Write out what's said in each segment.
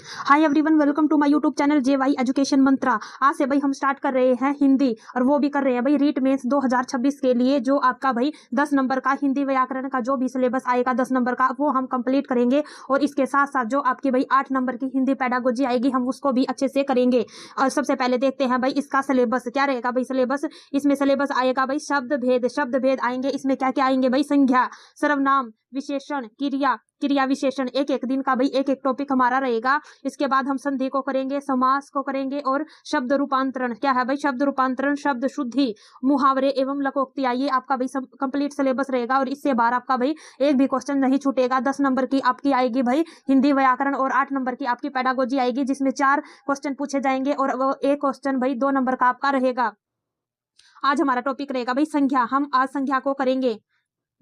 Hi everyone, welcome to my YouTube channel JY education mantra. आज से भाई हम स्टार्ट कर रहे हैं हिंदी, और वो भी कर रहे हैं भाई रीट मेंस 2026 के लिए। जो आपका भाई 10 नंबर का हिंदी व्याकरण का जो भी सिलेबस आएगा 10 नंबर का, वो हम कंप्लीट करेंगे। और इसके साथ साथ जो आपकी भाई 8 नंबर की हिंदी पेडागोजी आएगी, हम उसको भी अच्छे से करेंगे। और सबसे पहले देखते हैं भाई इसका सिलेबस क्या रहेगा। भाई सिलेबस, इसमें सिलेबस आएगा भाई शब्द भेद आएंगे। इसमें क्या क्या आएंगे भाई? संज्ञा, सर्वनाम, विशेषण, क्रिया विशेषण। एक एक दिन का भाई एक एक टॉपिक हमारा रहेगा। इसके बाद हम संधि को करेंगे, समास को करेंगे, और शब्द रूपांतरण क्या है भाई? शब्द रूपांतरण, शब्द शुद्धि, मुहावरे एवं लोकोक्तियां। ये आपका भाई सब कंप्लीट सिलेबस रहेगा, और इससे बाहर आपका भाई एक भी क्वेश्चन नहीं छूटेगा। 10 नंबर की आपकी आएगी भाई हिंदी व्याकरण, और 8 नंबर की आपकी पेडागोजी आएगी, जिसमें 4 क्वेश्चन पूछे जाएंगे, और वो एक क्वेश्चन भाई 2 नंबर का आपका रहेगा। आज हमारा टॉपिक रहेगा भाई संख्या। हम आज संख्या को करेंगे।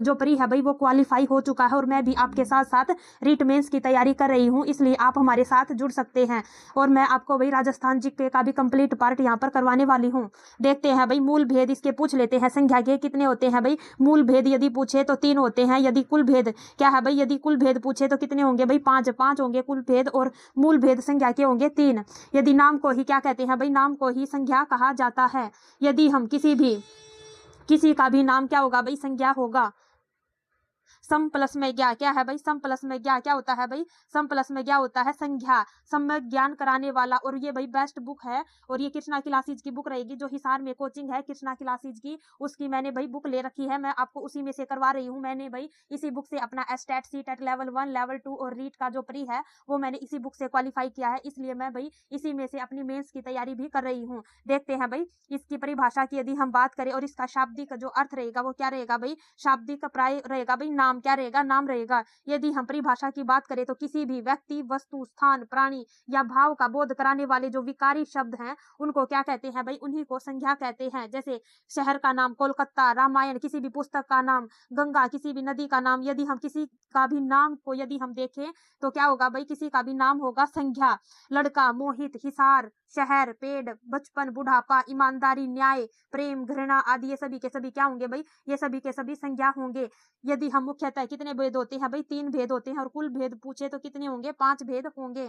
जो प्री है भाई वो क्वालिफाई हो चुका है, और मैं भी आपके साथ साथ रीट मेंस की तैयारी कर रही हूं, इसलिए आप हमारे साथ जुड़ सकते हैं। और मैं आपको भाई राजस्थान जीके का भी कंप्लीट पार्ट यहां पर करवाने वाली हूं। देखते हैं भाई मूल भेद इसके पूछ लेते हैं। संख्या के कितने होते हैं भाई? मूल भेद यदि पूछे तो 3 होते हैं। यदि कुल भेद क्या है भाई? यदि कुल भेद पूछे तो कितने होंगे भाई? 5 होंगे कुल भेद, और मूल भेद संख्या के होंगे 3। यदि नाम को ही क्या कहते हैं भाई? नाम को ही संख्या कहा जाता है। यदि हम किसी का भी नाम क्या होगा भाई? संज्ञा होगा। सम प्लस में ज्ञा क्या है भाई? सम प्लस में ज्ञा क्या होता है भाई? सम प्लस में ज्ञा होता है संज्ञा, सम्यक ज्ञान कराने वाला। और ये भाई बेस्ट बुक है, और ये कृष्णा क्लासेज की बुक रहेगी। जो हिसार में कोचिंग है कृष्णा क्लासेज की, उसकी मैंने भाई बुक ले रखी है। मैं आपको उसी में से करवा रही हूँ। मैंने भाई इसी बुक से अपना एस्टेट सीटेट लेवल 1 लेवल 2 और रीट का जो प्री है वो मैंने इसी बुक से क्वालिफाई किया है, इसलिए मैं भाई इसी में से अपनी मेंस की तैयारी भी कर रही हूँ। देखते हैं भाई इसकी परिभाषा की यदि हम बात करें, और इसका शाब्दिक जो अर्थ रहेगा वो क्या रहेगा भाई? शाब्दिक प्राय रहेगा भाई नाम। क्या रहेगा? नाम रहेगा। यदि हम परिभाषा की बात करें तो किसी भी व्यक्ति, वस्तु, स्थान, प्राणी या भाव का बोध कराने वाले जो विकारी शब्द हैं उनको क्या कहते हैं भाई? उन्हीं को संज्ञा कहते हैं। जैसे शहर का नाम कोलकाता, रामायण किसी भी पुस्तक का नाम, गंगा किसी भी नदी का नाम। यदि हम किसी का भी नाम को यदि हम देखें तो क्या होगा भाई? किसी का भी नाम होगा संज्ञा। लड़का, मोहित, हिसार, शहर, पेड़, बचपन, बुढ़ापा, ईमानदारी, न्याय, प्रेम, घृणा आदि ये सभी के सभी क्या होंगे भाई? ये सभी के सभी संज्ञा होंगे। यदि हम मुख्यतः कितने भेद होते हैं भाई? 3 भेद होते हैं, और कुल भेद पूछे तो कितने होंगे? 5 भेद होंगे।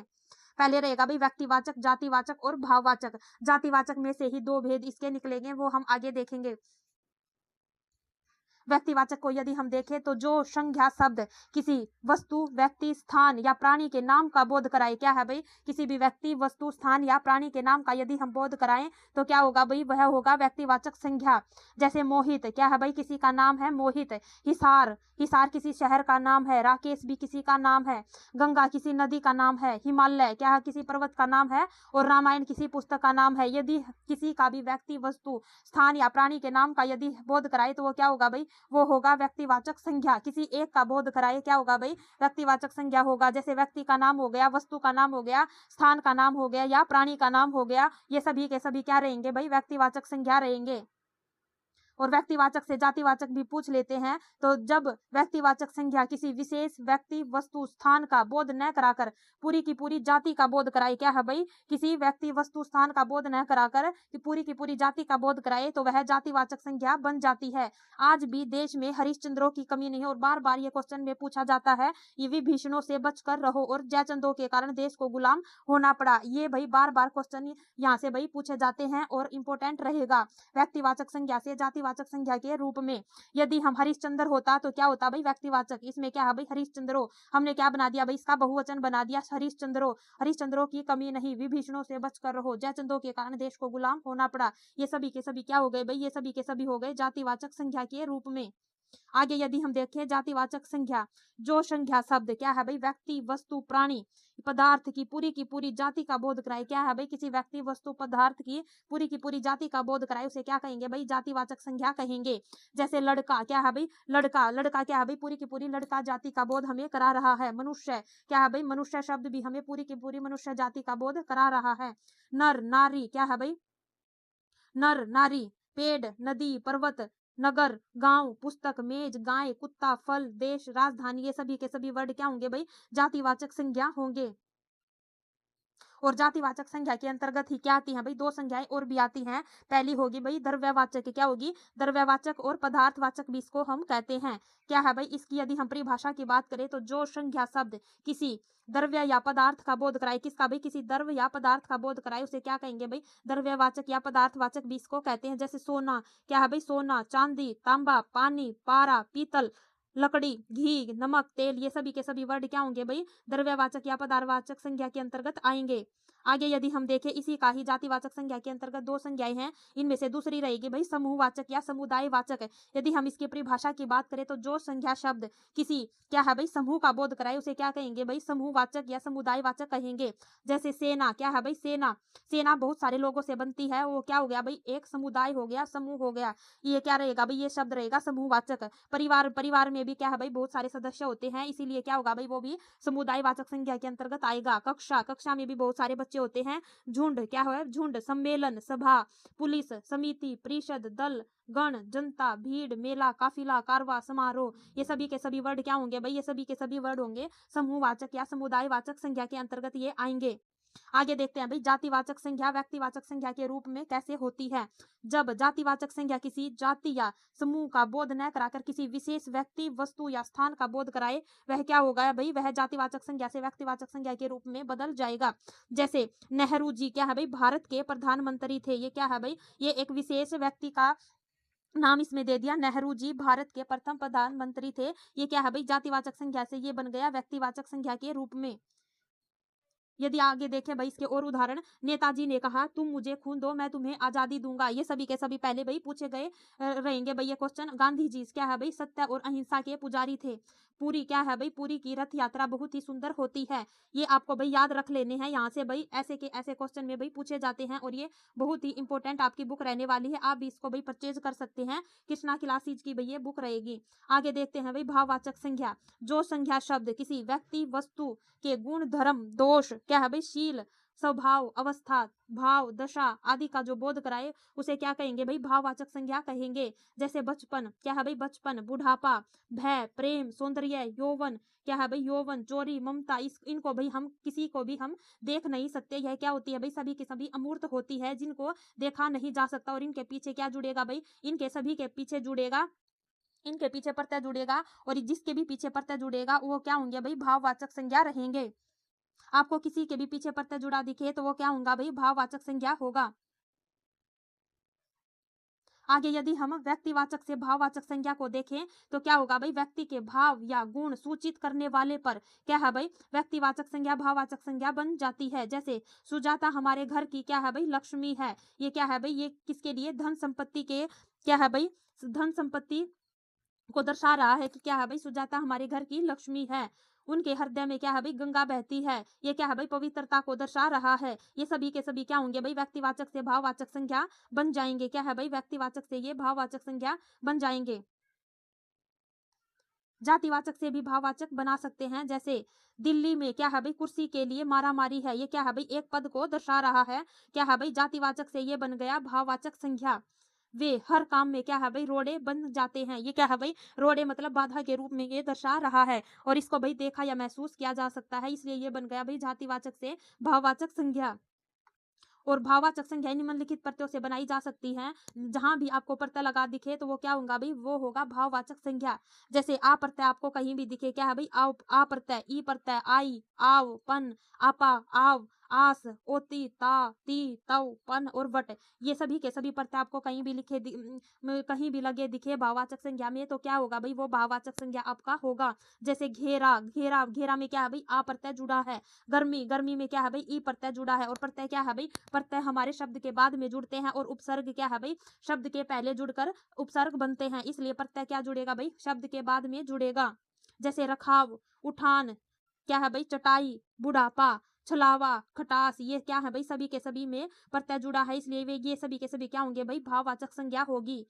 पहले रहेगा भाई व्यक्तिवाचक, जातिवाचक और भाववाचक। जातिवाचक में से ही 2 भेद इसके निकलेंगे, वो हम आगे देखेंगे। व्यक्तिवाचक को यदि हम देखें तो जो संज्ञा शब्द किसी वस्तु, व्यक्ति, स्थान या प्राणी के नाम का बोध कराए, क्या है भाई? किसी भी व्यक्ति, वस्तु, स्थान या प्राणी के नाम का यदि हम बोध कराएं तो क्या होगा भाई? वह होगा व्यक्तिवाचक संज्ञा। जैसे मोहित क्या है भाई? किसी का नाम है मोहित। हिसार किसी शहर का नाम है। राकेश भी किसी का नाम है। गंगा किसी नदी का नाम है। हिमालय क्या है? किसी पर्वत का नाम है। और रामायण किसी पुस्तक का नाम है। यदि किसी का भी व्यक्ति, वस्तु, स्थान या प्राणी के नाम का यदि बोध कराए तो वो क्या होगा भाई? वो होगा व्यक्तिवाचक संज्ञा। किसी एक का बोध कराए क्या होगा भाई? व्यक्तिवाचक संज्ञा होगा। जैसे व्यक्ति का नाम हो गया, वस्तु का नाम हो गया, स्थान का नाम हो गया, या प्राणी का नाम हो गया। ये सभी के सभी क्या रहेंगे भाई? व्यक्तिवाचक संज्ञा रहेंगे। और व्यक्तिवाचक से जातिवाचक भी पूछ लेते हैं। तो जब व्यक्तिवाचक संज्ञा किसी विशेष व्यक्ति, वस्तु, स्थान का बोध न कराकर पूरी की पूरी जाति का बोध कराए, क्या है भाई? किसी व्यक्ति, वस्तु, स्थान का बोध न कराकर पूरी की पूरी जाति का बोध कराए तो वह जातिवाचक संज्ञा बन जाती है। आज भी देश में हरिश्चंद्रों की कमी नहीं है, और बार बार ये क्वेश्चन में पूछा जाता है, ये विभीषणों से बचकर रहो, और जयचंदों के कारण देश को गुलाम होना पड़ा। ये भाई बार बार क्वेश्चन यहाँ से भाई पूछे जाते हैं, और इंपॉर्टेंट रहेगा। व्यक्तिवाचक संज्ञा से जातिवाचक संज्ञा के रूप में यदि हम हरिश्चंद्र होता तो क्या होता भाई? व्यक्तिवाचक। इसमें क्या है भाई? हरिश्चंद्रो। हमने क्या बना दिया भाई? इसका बहुवचन बना दिया हरिश्चंद्रो। हरिश्चंद्रों की कमी नहीं, विभीषणों से बचकर रहो, जयचंदों के कारण देश को गुलाम होना पड़ा। ये सभी के सभी क्या हो गए भाई? ये सभी के सभी हो गए जातिवाचक संज्ञा के रूप में। आगे यदि हम देखें जातिवाचक संज्ञा, जो संज्ञा शब्द क्या है भाई? व्यक्ति, वस्तु, प्राणी, पदार्थ की पूरी जाति का बोध कराए, क्या है भाई? किसी व्यक्ति, वस्तु, पदार्थ की पूरी जाति का बोध कराए, उसे क्या कहेंगे भाई? जातिवाचक संज्ञा कहेंगे। जैसे लड़का क्या है भाई? लड़का क्या है भाई? पूरी की पूरी लड़का जाति का बोध हमें करा रहा है। मनुष्य क्या है भाई? मनुष्य शब्द भी हमें पूरी की पूरी मनुष्य जाति का बोध करा रहा है। नर, नारी क्या है भाई? नर, नारी, पेड़, नदी, पर्वत, नगर, गांव, पुस्तक, मेज, गाय, कुत्ता, फल, देश, राजधानी, ये सभी के सभी वर्ड क्या होंगे भाई? जातिवाचक संज्ञा होंगे। और जातिवाचक संज्ञा के अंतर्गत ही क्या आती है भाई, दो संज्ञाएं और भी आती हैं। पहली होगी भाई द्रव्यवाचक, क्या होगी, द्रव्यवाचक, और पदार्थवाचक भी इसको हम कहते हैं। क्या है भाई, इसकी यदि हम परिभाषा की बात करें तो जो संज्ञा शब्द किसी द्रव्य या पदार्थ का बोध कराए, किसका भाई, किसी द्रव्य या पदार्थ का बोध कराए, उसे क्या कहेंगे भाई, द्रव्यवाचक या पदार्थवाचक भी इसको कहते हैं। जैसे सोना, क्या है भाई, सोना, चांदी, तांबा, पानी, पारा, पीतल, लकड़ी, घी, नमक, तेल, ये सभी के सभी वर्ड क्या होंगे भाई, द्रव्यवाचक या पदार्थवाचक संज्ञा के अंतर्गत आएंगे। आगे यदि हम देखें, इसी का ही जातिवाचक संज्ञा के अंतर्गत दो संज्ञाएं हैं, इनमें से दूसरी रहेगी भाई समूहवाचक या समुदायवाचक। यदि हम इसकी परिभाषा की बात करें तो जो संज्ञा शब्द किसी क्या है भाई समूह का बोध कराए, उसे क्या कहेंगे भाई, समूहवाचक या समुदायवाचक कहेंगे। जैसे सेना, क्या है भाई, सेना, सेना बहुत सारे लोगों से बनती है, वो क्या हो गया भाई, एक समुदाय हो गया, समूह हो गया, ये क्या रहेगा भाई, ये शब्द रहेगा समूहवाचक। परिवार, परिवार में भी क्या है भाई, बहुत सारे सदस्य होते हैं, इसीलिए क्या होगा भाई, वो भी समुदायवाचक संज्ञा के अंतर्गत आएगा। कक्षा, कक्षा में भी बहुत सारे बच्चे होते हैं। झुंड, क्या है, झुंड, सम्मेलन, सभा, पुलिस, समिति, परिषद, दल, गण, जनता, भीड़, मेला, काफिला, कारवा, समारोह, ये सभी के सभी वर्ड क्या होंगे भाई, ये सभी के सभी वर्ड होंगे समूहवाचक या समुदायवाचक संज्ञा के अंतर्गत ये आएंगे। आगे देखते हैं भाई, जातिवाचक संज्ञा व्यक्तिवाचक संज्ञा के रूप में कैसे होती है। जब जातिवाचक संज्ञा किसी जाति या समूह का बोध न कराकर किसी विशेष व्यक्ति, वस्तु या स्थान का बोध कराए, वह क्या होगा भाई, वह जातिवाचक संज्ञा से व्यक्तिवाचक संज्ञा के रूप में बदल जाएगा। जैसे नेहरू जी, क्या है भाई, भारत के प्रधानमंत्री थे, ये क्या है भाई, ये एक विशेष व्यक्ति का नाम इसमें दे दिया, नेहरू जी भारत के प्रथम प्रधानमंत्री थे, ये क्या है भाई, जातिवाचक संज्ञा से ये बन गया व्यक्तिवाचक संज्ञा के रूप में। यदि आगे देखें भाई इसके और उदाहरण, नेताजी ने कहा तुम मुझे खून दो मैं तुम्हें आजादी दूंगा, ये सभी के सभी पहले भाई पूछे गए रहेंगे भाई ये क्वेश्चन। गांधी जी क्या है भाई, सत्य और अहिंसा के पुजारी थे। पूरी, क्या है भाई, पूरी की रथ यात्रा बहुत ही सुंदर होती है, ये आपको भाई याद रख लेने हैं, यहाँ से भाई ऐसे के ऐसे क्वेश्चन में भाई पूछे जाते हैं, और ये बहुत ही इंपॉर्टेंट आपकी बुक रहने वाली है, आप भी इसको भाई परचेज कर सकते हैं, कृष्णा क्लासेज की भाई ये बुक रहेगी। आगे देखते हैं भाई भाववाचक संज्ञा, जो संज्ञा शब्द किसी व्यक्ति, वस्तु के गुण, धर्म, दोष, क्या है भाई, शील, स्वभाव, अवस्था, भाव, दशा आदि का जो बोध कराए, उसे क्या कहेंगे भाई, भाववाचक संज्ञा कहेंगे। जैसे बचपन, क्या है भाई, बचपन, बुढ़ापा, भय, प्रेम, सौंदर्य, यौवन, क्या है भाई, यौवन, चोरी, ममता, इनको भाई हम किसी को भी हम देख नहीं सकते, यह क्या होती है भाई, सभी की सभी अमूर्त होती है, जिनको देखा नहीं जा सकता, और इनके पीछे क्या जुड़ेगा भाई, इनके सभी के पीछे जुड़ेगा, इनके पीछे प्रत्यय जुड़ेगा, और जिसके भी पीछे प्रत्यय जुड़ेगा वो क्या होंगे भाई, भाववाचक संज्ञा रहेंगे। आपको किसी के भी पीछे प्रत्यय जुड़ा दिखे तो वो क्या होगा भाई, भाववाचक संज्ञा होगा। आगे यदि हम व्यक्तिवाचक से भाववाचक संज्ञा को देखें तो क्या होगा भाई, व्यक्ति के भाव या गुण सूचित करने वाले पर क्या है भाई, व्यक्तिवाचक संज्ञा भाववाचक संज्ञा बन जाती है। जैसे सुजाता हमारे घर की क्या है भाई, लक्ष्मी है, ये क्या है भाई, ये किसके लिए, धन संपत्ति के, क्या है भाई, धन संपत्ति को दर्शा रहा है कि क्या है भाई, सुजाता हमारे घर की लक्ष्मी है। उनके हृदय में क्या है भाई, गंगा बहती है, ये क्या है भाई, पवित्रता को दर्शा रहा है। ये सभी के सभी क्या होंगे भाई, व्यक्तिवाचक से भाववाचक संज्ञा बन जाएंगे। क्या है भाई, व्यक्तिवाचक से ये भाववाचक संज्ञा बन जाएंगे। जातिवाचक से भी भाववाचक बना सकते हैं। जैसे दिल्ली में क्या है भाई, कुर्सी के लिए मारामारी है, ये क्या है भाई, एक पद को दर्शा रहा है। क्या है भाई, जातिवाचक से ये बन गया भाववाचक संज्ञा। वे हर काम में क्या है भाई, रोड़े बन जाते हैं, ये क्या है भाई, रोड़े मतलब बाधा के रूप में ये दर्शा रहा है, और इसको भाई देखा या महसूस किया जा सकता है, इसलिए ये बन गया भाई जातिवाचक से भाववाचक संज्ञा। और भाववाचक संज्ञा निम्नलिखित प्रत्ययों से बनाई जा सकती हैं, जहां भी आपको प्रत्यय लगा दिखे तो वो क्या होगा भाई, वो होगा भाववाचक संज्ञा। जैसे आ प्रत्यय आपको कहीं भी दिखे, क्या है भाई, आओ, आ प्रत्यय, ई प्रत्यय, आई, आव, पन, आपा, आव, आस, ओती, ता, ती, तव, पन और वट, ये सभी के सभी प्रत्यय आपको कहीं भी लिखे कहीं भी लगे दिखे भाववाचक संज्ञा में, तो क्या होगा भाई, वो भाववाचक संज्ञा आपका होगा। जैसे घेरा, घेरा, घेरा में क्या है भाई, आ प्रत्यय जुड़ा है। गर्मी, गर्मी में क्या है भाई, ई प्रत्यय जुड़ा है। और प्रत्यय क्या है भाई, प्रत्यय हमारे शब्द के बाद में जुड़ते हैं, और उपसर्ग क्या है भाई, शब्द के पहले जुड़कर उपसर्ग बनते हैं, इसलिए प्रत्यय क्या जुड़ेगा भाई, शब्द के बाद में जुड़ेगा। जैसे रखाव, उठान, क्या है भाई, चटाई, बुढ़ापा, छलावा, खटास, ये क्या है भाई, सभी के सभी में प्रत्यय जुड़ा है, इसलिए वे ये सभी के सभी क्या होंगे भाई, भाववाचक संज्ञा होगी।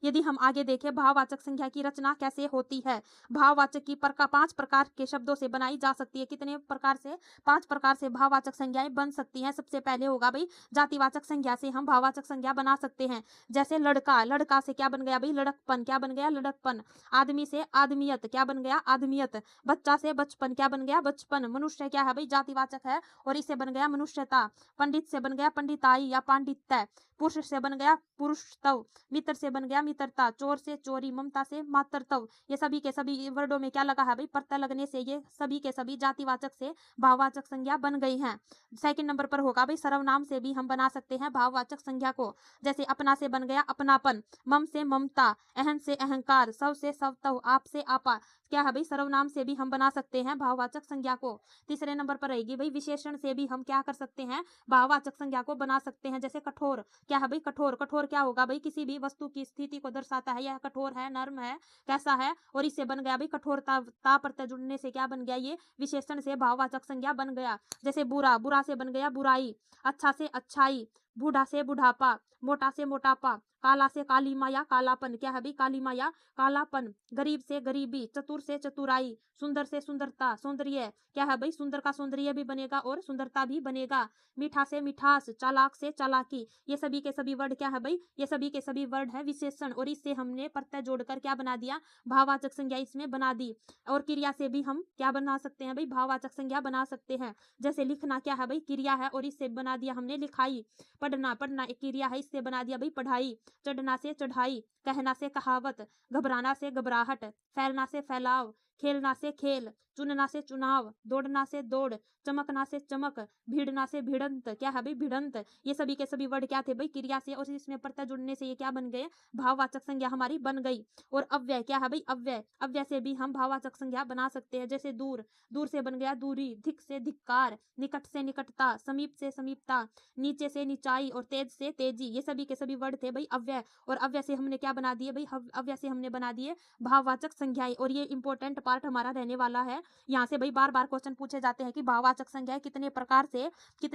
यदि हम आगे देखें भाववाचक संज्ञा की रचना कैसे होती है। भाववाचक की 5 प्रकार के शब्दों से बनाई जा सकती है। कितने प्रकार से? 5 प्रकार से भाववाचक संज्ञाएं बन सकती हैं। सबसे पहले होगा भाई जातिवाचक संज्ञा से हम भाववाचक संज्ञा बना सकते हैं। जैसे लड़का, लड़का से क्या बन गया भाई? लड़कपन। क्या बन गया? लड़कपन। आदमी से आदमियत। क्या बन गया? आदमियत। बच्चा से बचपन। क्या बन गया? बचपन। मनुष्य क्या है भाई? जातिवाचक है और इससे बन गया मनुष्यता। पंडित से बन गया पंडिताई या पांडित्य। पुरुष से बन गया पुरुषत्व। मित्र से बन गया मित्रता। चोर से चोरी। ममता से मातृत्व। ये सभी के सभी वर्डों में क्या लगा है भाई? प्रत्यय लगने से ये सभी के सभी जातिवाचक से भाववाचक संज्ञा बन गई हैं। सेकंड नंबर पर होगा भाई सर्वनाम से भी हम बना सकते हैं भाववाचक संज्ञा को। जैसे अपना से बन गया अपनापन। मम से ममता। अहं से अहंकार। सव से सवतव। आप से आपा। क्या है भाई? सर्वनाम से भी हम बना सकते हैं भाववाचक संज्ञा को। तीसरे नंबर पर रहेगी भाई विशेषण से भी हम क्या कर सकते हैं? भाववाचक संज्ञा को बना सकते हैं। जैसे कठोर। क्या है भाई? कठोर। कठोर क्या होगा भाई? किसी भी वस्तु की स्थिति को दर्शाता है। यह कठोर है, नर्म है, कैसा है, और इससे बन गया भाई कठोरता। ता प्रत्यय जुड़ने से क्या बन गया? ये विशेषण से भाववाचक संज्ञा बन गया। जैसे बुरा। बुरा से बन गया बुराई। अच्छा से अच्छाई। बूढ़ा से बुढ़ापा। मोटा से मोटापा। काला से कालीमा या कालापन। क्या है भाई? कालीमा या कालापन। गरीब से गरीबी। चतुर से चतुराई। सुंदर से सुंदरता, सौंदर्य। क्या है भाई? सुंदर का सौंदर्य भी बनेगा और सुंदरता भी बनेगा। मीठा से मिठास। चालाक से चालाकी। ये सभी के सभी वर्ड क्या है भाई? ये सभी के सभी वर्ड है विशेषण और इससे हमने प्रत्यय जोड़कर क्या बना दिया? भाववाचक संज्ञा इसमें बना दी। और क्रिया से भी हम क्या बना सकते हैं भाई? भाववाचक संज्ञा बना सकते हैं। जैसे लिखना क्या है भाई? क्रिया है और इससे बना दिया हमने लिखाई। पढ़ना, पढ़ना एक क्रिया है, इससे बना दिया भाई पढ़ाई। चढ़ना से चढ़ाई। कहना से कहावत। घबराना से घबराहट। फैलना से फैलाव। खेलना से खेल। चुनना से चुनाव। दौड़ना से दौड़। चमकना से चमक। भिड़ना से भिड़ंत। क्या है भाई? भिड़ंत। ये सभी के सभी वर्ड क्या थे भाई? क्रिया से और इसमें प्रत्यय जुड़ने से ये क्या बन गए? भाववाचक संज्ञा हमारी बन गई। और अव्यय क्या है भाई? अव्यय। अव्यय से भी हम भाववाचक संज्ञा बना सकते हैं। जैसे दूर। दूर से बन गया दूरी। धिक से धिक्कार। निकट से निकटता। समीप से समीपता। नीचे से नीचाई और तेज से तेजी। ये सभी के सभी वर्ड थे भाई अव्यय। और अव्यय से हमने क्या बना दिए भाई? अव्यय से हमने बना दिए भाववाचक संज्ञाएं। और ये इंपॉर्टेंट पार्ट हमारा रहने वाला है। यहाँ से भाई बार बार क्वेश्चन पूछे जाते हैं कि भाववाचक संज्ञाएं कितने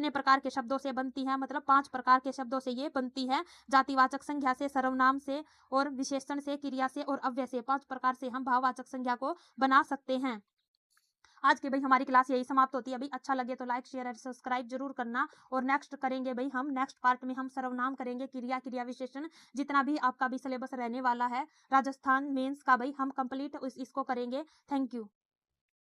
प्रकार के शब्दों से बनती हैं। मतलब 5 प्रकार के शब्दों से ये बनती है। जातिवाचक संज्ञा से, सर्वनाम से और विशेषण से, क्रिया से और अव्यय से। 5 प्रकार से हम भाववाचक संज्ञा को बना सकते हैं। आज की भाई हमारी क्लास यही समाप्त होती है। भाई अच्छा लगे तो लाइक, शेयर और सब्सक्राइब जरूर करना। और नेक्स्ट करेंगे भाई हम नेक्स्ट पार्ट में हम सर्वनाम करेंगे, क्रिया, क्रिया विशेषण, जितना भी आपका भी सिलेबस रहने वाला है राजस्थान मेंस का भाई हम कंप्लीट इसको करेंगे। Thank you.